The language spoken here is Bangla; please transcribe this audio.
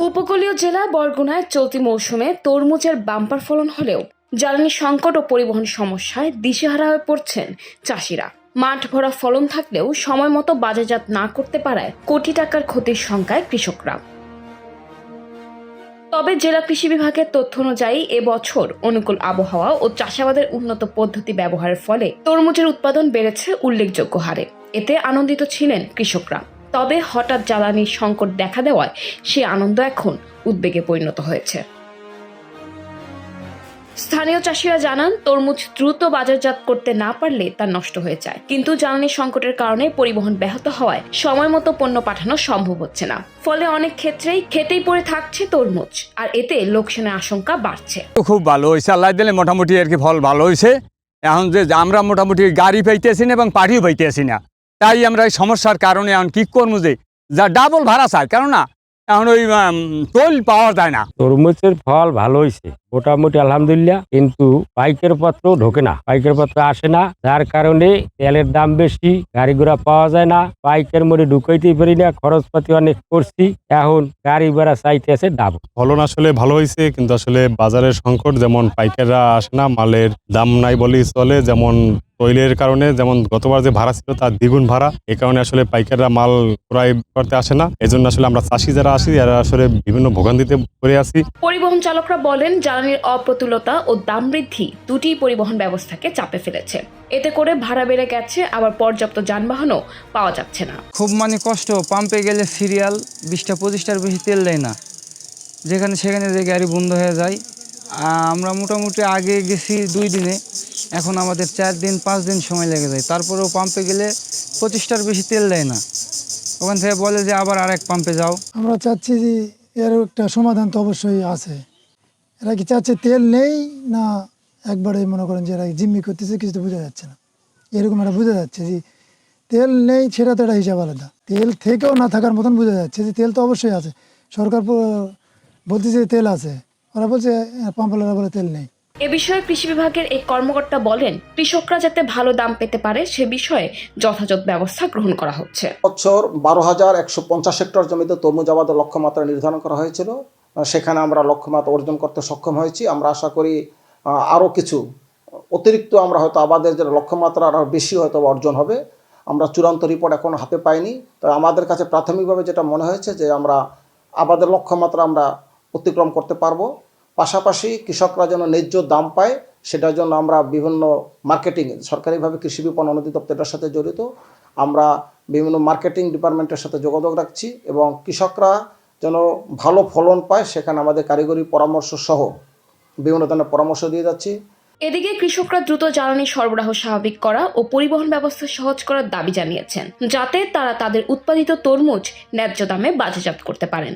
উপকূলীয় জেলা বরগুনায় চলতি মৌসুমে তরমুজের বাম্পার ফলন হলেও জ্বালানি সংকট ও পরিবহন সমস্যায় দিশেহারা হয়ে পড়ছেন চাষিরা। মাঠ ভরা ফলন থাকলেও সময় মতো বাজারজাত না করতে পারায় কোটি টাকার ক্ষতির শঙ্কায় কৃষকরা। তবে জেলা কৃষি বিভাগের তথ্য অনুযায়ী এবছর অনুকূল আবহাওয়া ও চাষাবাদের উন্নত পদ্ধতি ব্যবহারের ফলে তরমুজের উৎপাদন বেড়েছে উল্লেখযোগ্য হারে। এতে আনন্দিত ছিলেন কৃষকরা। তবে হঠাৎ জ্বালানির সংকট দেখা দেওয়ায় সে আনন্দ এখন উদ্বেগে পরিণত হয়েছে। স্থানীয় চাষিরা জানান, তরমুজ দ্রুত বাজারজাত করতে না পারলে তা নষ্ট হয়ে যায়, কিন্তু জ্বালানি সংকটের কারণে পরিবহন ব্যাহত হওয়ায় সময় মতো পণ্য পাঠানো সম্ভব হচ্ছে না। ফলে অনেক ক্ষেত্রেই খেতেই পড়ে থাকছে তরমুজ, আর এতে লোকসানের আশঙ্কা বাড়ছে। খুব ভালো হয়েছে, আল্লাহ দিলে মোটামুটি আর কি ফল ভালো হয়েছে। এখন যে আমরা মোটামুটি গাড়ি পাইতেছি না এবং পাঠিও পাইতেছি না, তাই আমরা এই সমস্যার কারণে এখন কি করবো যে যা ডাবল ভাড়া চাই, কেননা এখন ওই তৈল পাওয়া যায় না। তরমুজের ফল ভালো হয়েছে মোটামুটি আলহামদুলিল্লাহ, কিন্তু পাইকারি পত্র ঢোকে না, পাইকারি পত্র আসে না, যার কারণে তেলের দাম বেশি, গাড়ি ঘোড়া পাওয়া যায় না, পাইকার মধ্যে ঢুকাইতেই পারি না, খরচপাতি অনেক করছি, এখন গাড়ি ভাড়া চাইতে আছে ডাবল। ফলন আসলে ভালো হয়েছে, কিন্তু আসলে বাজারের সংকট, যেমন পাইকাররা আসে না, মালের দাম নাই বলেই চলে। যেমন তৈলের কারণে, যেমন গতবার যে ভাড়া ছিল তার দ্বিগুণ ভাড়া, এই কারণে আসলে পাইকাররা মাল ক্রয় করতে আসে না। এই জন্য আসলে আমরা চাষি যারা আসি এরা আসলে বিভিন্ন ভোগান্তিতে পড়ে আছি। পরিবহন চালকরা বলেন, জ্বালানির অপ্রতুলতা ও দাম বৃদ্ধি দুটি পরিবহন ব্যবস্থাকে চাপে ফেলেছে। এতে করে ভাড়া বেড়ে গেছে, আবার পর্যাপ্ত যানবাহনও পাওয়া যাচ্ছে না। খুব কষ্ট। পাম্পে গেলে সিরিয়াল 20-25টার বেশি তেল দেয় না, যেখানে সেখানে যে গাড়ি বন্ধ হয়ে যায়। আমরা মোটামুটি আগে গেছি 2 দিনে, এখন আমাদের 4 দিন 5 দিন সময় লেগে যায়। তারপরেও পাম্পে গেলে 25টার বেশি তেল দেয় না, ওখান থেকে বলে যে আবার আরেক পাম্পে যাও। আমরা চাচ্ছি যে এর একটা সমাধান তো অবশ্যই আছে। এরা কি চাচ্ছে তেল নেই না একবারে মনে করেন যে এরা জিম্মি করতেছে, কিছু তো বোঝা যাচ্ছে না। এরকম একটা বোঝা যাচ্ছে যে তেল নেই, সেটা তো একটা হিসাব আলাদা। তেল থেকেও না থাকার মতন বোঝা যাচ্ছে যে তেল তো অবশ্যই আছে। সরকার বলতেছে তেল আছে, ওরা বলছে পাম্পওয়ালারা বলে তেল নেই। এ বিষয়ে কৃষি বিভাগের এক কর্মকর্তা বলেন, কৃষকরা যাতে ভালো দাম পেতে পারে সে বিষয়ে যথাযথ ব্যবস্থা গ্রহণ করা হচ্ছে। বছর 12,150 হেক্টর জমিতে তরমুজ আবাদের লক্ষ্যমাত্রা নির্ধারণ করা হয়েছিল, সেখানে আমরা লক্ষ্যমাত্রা অর্জন করতে সক্ষম হয়েছি। আমরা আশা করি আরও কিছু অতিরিক্ত আমরা হয়তো আবাদের যে লক্ষ্যমাত্রা আরও বেশি হয়তো অর্জন হবে। আমরা চূড়ান্ত রিপোর্ট এখনও হাতে পাইনি, তো আমাদের কাছে প্রাথমিকভাবে যেটা মনে হয়েছে যে আমরা আবাদের লক্ষ্যমাত্রা আমরা অতিক্রম করতে পারবো। পাশাপাশি কৃষকরা যেন ন্যায্য দাম পায়, সেটার জন্য আমরা বিভিন্ন মার্কেটিং, সরকারিভাবে কৃষি বিপণন অধিদপ্তরের সাথে জড়িত, আমরা বিভিন্ন মার্কেটিং ডিপার্টমেন্টের সাথে যোগাযোগ রাখছি এবং কৃষকরা যেন ভালো ফলন পায় সেখানে আমাদের কারিগরি পরামর্শ সহ বিভিন্ন ধরনের পরামর্শ দিয়ে যাচ্ছি। এদিকে কৃষকরা দ্রুত জ্বালানি সরবরাহ স্বাভাবিক করা ও পরিবহন ব্যবস্থা সহজ করার দাবি জানিয়েছেন, যাতে তারা তাদের উৎপাদিত তরমুজ ন্যায্য দামে বাজারজাত করতে পারেন।